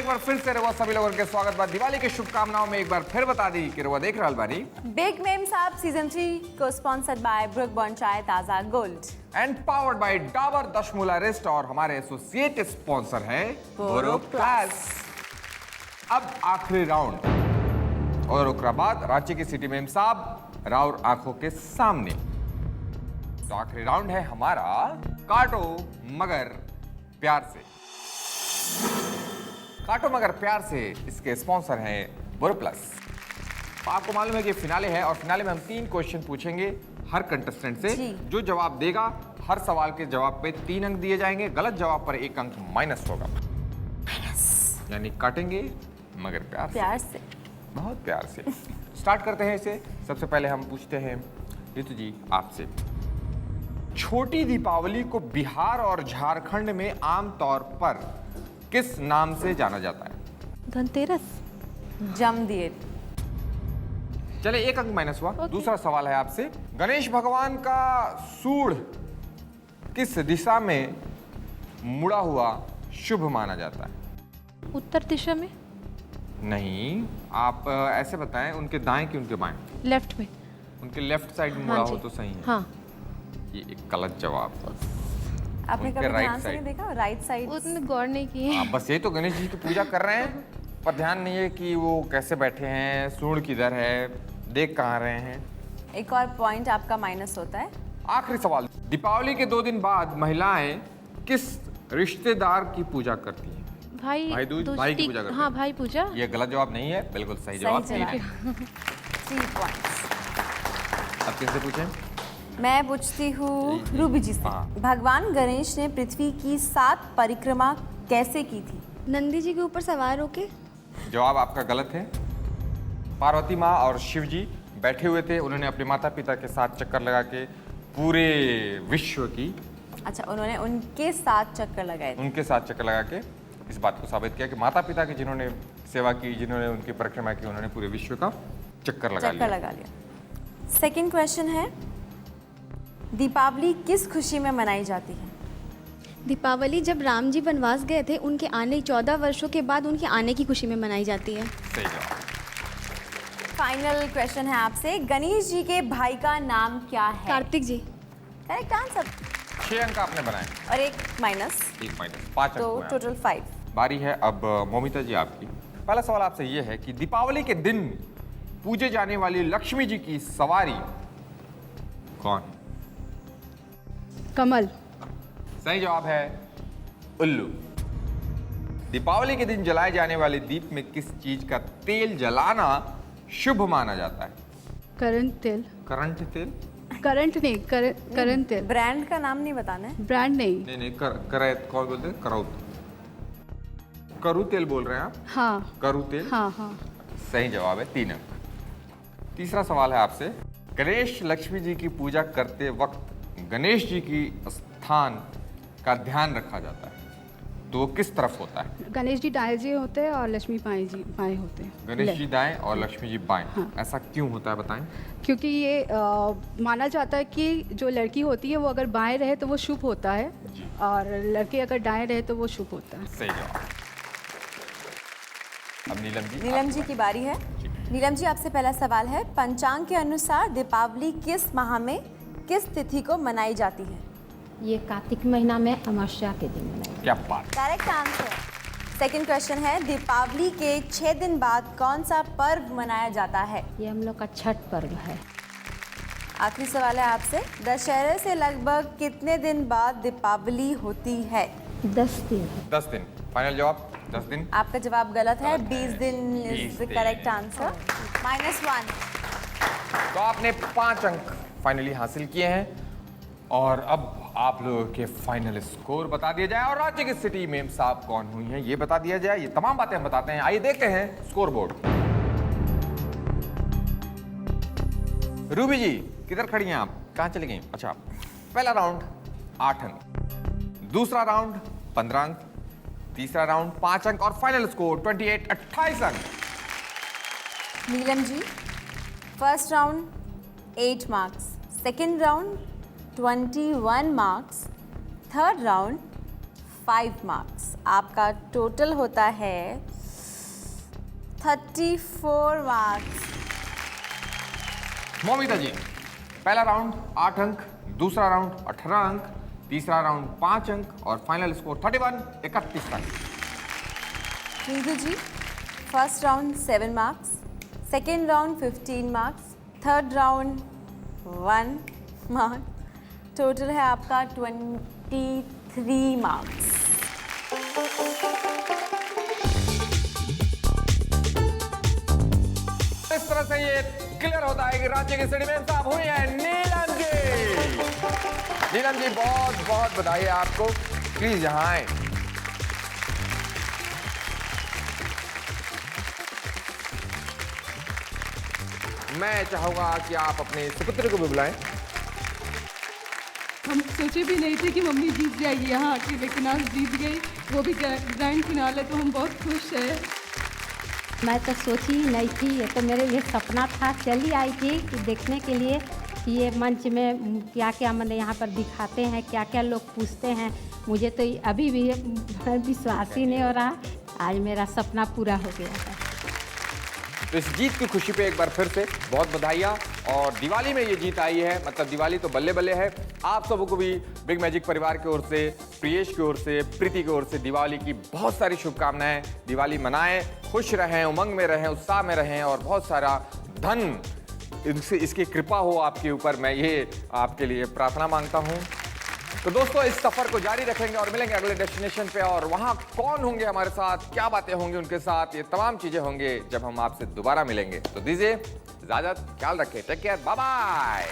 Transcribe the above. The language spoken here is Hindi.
बार फिर से रहुआ सभी लोगों के स्वागत बाद दिवाली की शुभकामनाओं में एक बार फिर बता दी कि रहुआ देख रहा बानी बिग मेम साहब सीजन 3 को स्पॉन्सर्ड बाय ब्रुक बॉन्ड चाय Taaza gold and powered by Dabur Dashmoolarishta और हमारे एसोसिएट स्पॉन्सर है बोरो प्लस। अब आखिरी राउंड और उसके बाद रांची की सिटी मेम साहब राउर आंखों के सामने। तो आखिरी राउंड है हमारा काटो मगर प्यार से। काटो मगर प्यार से इसके स्पॉन्सर हैं बोरो प्लस। आपको मालूम है कि फिनाले है और फिनाले में हम 3 क्वेश्चन पूछेंगे हर कंटेस्टेंट से। जो जवाब देगा हर सवाल के जवाब पे 3 अंक दिए जाएंगे, गलत जवाब पर 1 अंक माइनस होगा। यानी काटेंगे मगर प्यार से। बहुत प्यार से। स्टार्ट करते हैं इसे। सबसे पहले हम पूछते हैं ऋतु जी आपसे, छोटी दीपावली को बिहार और झारखंड में आमतौर पर किस नाम से जाना जाता है? धनतेरस, जमदिए। चले 1 अंक माइनस हुआ। दूसरा सवाल है आपसे, गणेश भगवान का सूंड किस दिशा में मुड़ा हुआ शुभ माना जाता है? उत्तर दिशा में? नहीं, आप ऐसे बताएं, उनके दाएं कि उनके बाएं? लेफ्ट में। उनके लेफ्ट साइड में मुड़ा हो तो सही है। हाँ। ये एक गलत जवाब। आपने कभी right ध्यान से नहीं देखा? Right side. उतने गौर नहीं किए। हाँ, बस ये तो गणेश जी की पूजा कर रहे हैं, पर ध्यान नहीं है कि वो कैसे बैठे हैं, सूंड किधर है, देख कहाँ रहे हैं। एक और पॉइंट आपका माइनस होता है। आखिरी सवाल, दीपावली के 2 दिन बाद महिलाएं किस रिश्तेदार की पूजा करती हैं? भाई दूज, भाई की पूजा करती हैं। हाँ, भाई पूजा। ये गलत जवाब नहीं है, बिल्कुल सही जवाब। 3 पॉइंट्स। अब किससे पूछें? मैं पूछती हूँ रूबी जी से। भगवान गणेश ने पृथ्वी की 7 परिक्रमा कैसे की थी? नंदी जी के ऊपर सवार होके। जवाब आपका गलत है। पार्वती माँ और शिव जी बैठे हुए थे, उन्होंने अपने माता पिता के साथ चक्कर लगा के पूरे विश्व की। अच्छा, उन्होंने उनके साथ चक्कर लगाए थे। उनके साथ चक्कर लगा के इस बात को साबित किया कि माता पिता की जिन्होंने सेवा की, जिन्होंने उनकी परिक्रमा की, उन्होंने पूरे विश्व का चक्कर लगा लिया। सेकंड क्वेश्चन है, दीपावली किस खुशी में मनाई जाती है? दीपावली जब राम जी वनवास गए थे, उनके आने 14 वर्षों के बाद उनके आने की खुशी में मनाई जाती है। सही जवाब। फाइनल क्वेश्चन है आपसे, गणेश जी के भाई का नाम क्या है? कार्तिक जी। Correct answer. 6 अंक आपने बनाए और 1 माइनस, 5 तो अंक। टोटल 5। बारी है अब मोमिता जी आपकी। पहला सवाल आपसे ये है कि दीपावली के दिन पूजे जाने वाली लक्ष्मी जी की सवारी कौन है? कमल। सही जवाब है उल्लू। दीपावली के दिन जलाए जाने वाले दीप में किस चीज का तेल जलाना शुभ माना जाता है? करंट तेल। करंट तेल? करंट नहीं, करंट तेल। ब्रांड का नाम नहीं बताना है। ब्रांड नहीं। नहीं, कौन बोलते हैं? करौत। करू तेल बोल रहे हैं आप? हाँ। करू तेल? हाँ हाँ। सही जवाब है, 3 अंक। तीसरा सवाल है आपसे, गणेश लक्ष्मी जी की पूजा करते वक्त गणेश जी की स्थान का ध्यान रखा जाता है, तो वो किस तरफ होता है? गणेश जी दाएं जी होते हैं और लक्ष्मी बाएं होते हैं। गणेश जी दाएं और लक्ष्मी जी बाएं। हाँ। ऐसा क्यों होता है बताएं? क्योंकि ये माना जाता है कि जो लड़की होती है वो अगर बाएं रहे तो वो शुभ होता है, और लड़के अगर दाएं रहे तो वो शुभ होता है। सही जवाब। अब नीलम जी की बारी है। नीलम जी, आपसे पहला सवाल है, पंचांग के अनुसार दीपावली किस माह में किस तिथि को मनाई जाती है? ये कार्तिक महीना में अमावस्या के दिन मनाई। क्या बात। Correct answer. सेकंड क्वेश्चन है, दीपावली के 6 दिन बाद कौन सा पर्व मनाया जाता है? ये हम लोग का छठ पर्व है। आखिरी सवाल है आपसे, दशहरे से लगभग कितने दिन बाद दीपावली होती है? 10 दिन। 10 दिन। फाइनल जवाब 10 दिन। आपका जवाब गलत है, 20 दिन इज द करेक्ट आंसर। -1। तो आपने 5 अंक फाइनली हासिल किए हैं और अब आप लोगों के फाइनल स्कोर बता दिया जाए और राज्य की सिटी मेम साहब कौन हुई हैं ये बता दिया जाए। ये तमाम बातें हम बताते हैं। आइए देखते हैं स्कोर बोर्ड। रूबी जी किधर खड़ी हैं आप? कहाँ चली गई? अच्छा, पहला राउंड 8 अंक, दूसरा राउंड 15 अंक, तीसरा राउंड 5 अंक और फाइनल स्कोर 28 अंक। Neelam ji, first round 8 marks, second round 21 marks, third round 5 marks. आपका टोटल होता है 34 मार्क्स। मौमिता जी, पहला राउंड 8 अंक, दूसरा राउंड 18 अंक, तीसरा राउंड 5 अंक और फाइनल स्कोर 31 अंक। Neetu ji, first round 7 marks, second round 15 marks, third round 1 mark, total है आपका 23 मार्क्स। इस तरह से ये क्लियर होता है कि राज्य की सीढ़ी में साफ हुई है नीलम जी। नीलम जी, बहुत बहुत बधाई है आपको। प्लीज यहाँ आए। मैं चाहूंगा कि आप अपने सुपुत्र को भी बुलाएं। हम सोचे भी नहीं थे कि मम्मी जीत जाएगी यहाँ आके, लेकिन आज जीत गई, वो भी ग्रैंड फिनाले, तो हम बहुत खुश हैं। मैं तो सोची ही नहीं थी, ये तो मेरे लिए सपना था। चली आई थी कि देखने के लिए कि ये मंच में क्या क्या मैंने यहाँ पर दिखाते हैं, क्या क्या लोग पूछते हैं। मुझे तो अभी भी विश्वास ही नहीं हो रहा, आज मेरा सपना पूरा हो गया है। तो इस जीत की खुशी पे एक बार फिर से बहुत बधाइयाँ। और दिवाली में ये जीत आई है, मतलब दिवाली तो बल्ले बल्ले है। आप सबको भी बिग मैजिक परिवार की ओर से, प्रियेश की ओर से, प्रीति की ओर से दिवाली की बहुत सारी शुभकामनाएं। दिवाली मनाएं, खुश रहें, उमंग में रहें, उत्साह में रहें और बहुत सारा धन इसकी कृपा हो आपके ऊपर। मैं ये आपके लिए प्रार्थना मांगता हूँ। तो दोस्तों, इस सफर को जारी रखेंगे और मिलेंगे अगले डेस्टिनेशन पे। और वहाँ कौन होंगे हमारे साथ, क्या बातें होंगी उनके साथ, ये तमाम चीजें होंगे जब हम आपसे दोबारा मिलेंगे। तो दीजिए इजाजत, ख्याल रखें, टेक केयर, बाय बाय।